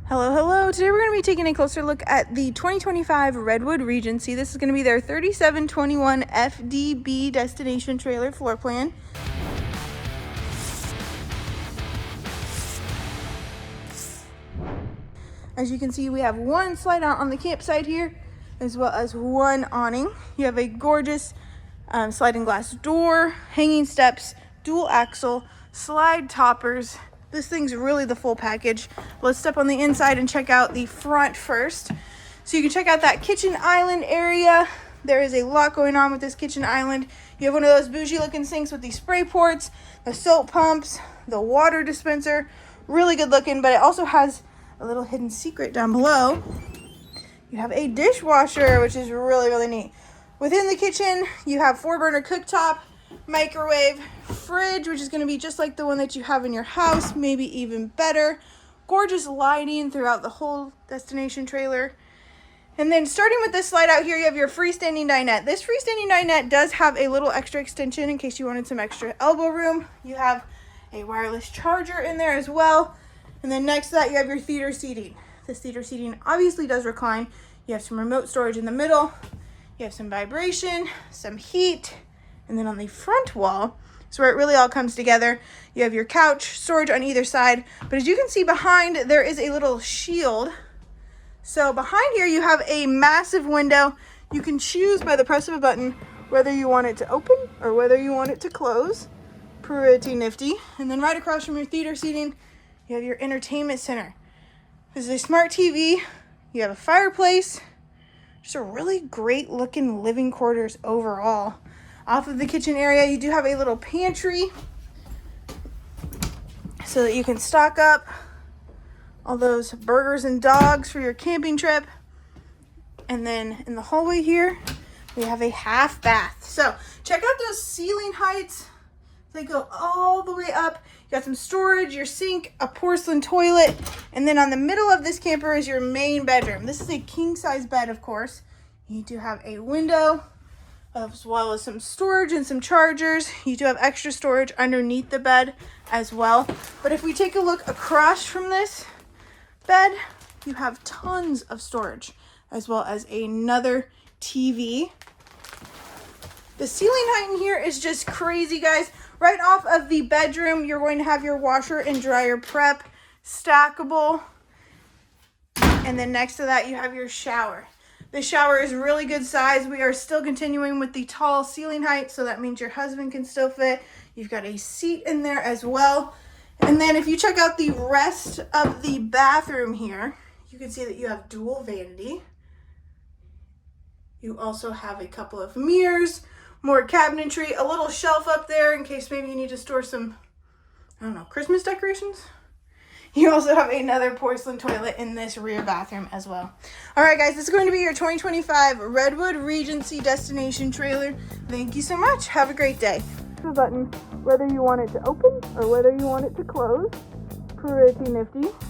Hello, hello. Today we're going to be taking a closer look at the 2025 Redwood Regency. This is going to be their 3721FDB destination trailer floor plan. As you can see, we have one slide out on the campsite here, as well as one awning. You have a gorgeous sliding glass door, hanging steps, dual axle, slide toppers. This thing's really the full package. Let's step on the inside and check out the front first. So you can check out that kitchen island area. There is a lot going on with this kitchen island. You have one of those bougie looking sinks with these spray ports, the soap pumps, the water dispenser. Really good looking, but it also has a little hidden secret down below. You have a dishwasher, which is really, really neat. Within the kitchen, you have 4-burner cooktop, microwave, fridge, which is going to be just like the one that you have in your house, maybe even better. Gorgeous lighting throughout the whole destination trailer. And then starting with this slide out here, you have your freestanding dinette. This freestanding dinette does have a little extra extension in case you wanted some extra elbow room. You have a wireless charger in there as well. And then next to that, you have your theater seating. This theater seating obviously does recline. You have some remote storage in the middle. You have some vibration, some heat. And then on the front wall is where it really all comes together. You have your couch, storage on either side. But as you can see behind, there is a little shield. So behind here, you have a massive window. You can choose by the press of a button whether you want it to open or whether you want it to close. Pretty nifty. And then right across from your theater seating, you have your entertainment center. This is a smart TV. You have a fireplace. Just a really great looking living quarters overall. Off of the kitchen area, you do have a little pantry so that you can stock up all those burgers and dogs for your camping trip. And then in the hallway here, we have a half bath. So check out those ceiling heights. They go all the way up. You got some storage, your sink, a porcelain toilet, and then on the middle of this camper is your main bedroom. This is a king-size bed, of course. You do have a window, as well as some storage and some chargers. You do have extra storage underneath the bed as well. But if we take a look across from this bed, you have tons of storage, as well as another TV. The ceiling height in here is just crazy, guys. Right off of the bedroom, you're going to have your washer and dryer prep, stackable. And then next to that, you have your shower. The shower is really good size. We are still continuing with the tall ceiling height, so that means your husband can still fit. You've got a seat in there as well. And then if you check out the rest of the bathroom here, you can see that you have dual vanity. You also have a couple of mirrors, more cabinetry, a little shelf up there in case maybe you need to store some, I don't know, Christmas decorations. You also have another porcelain toilet in this rear bathroom as well. All right, guys, this is going to be your 2025 Redwood Regency destination trailer. Thank you so much. Have a great day. The button, whether you want it to open or whether you want it to close. Pretty nifty.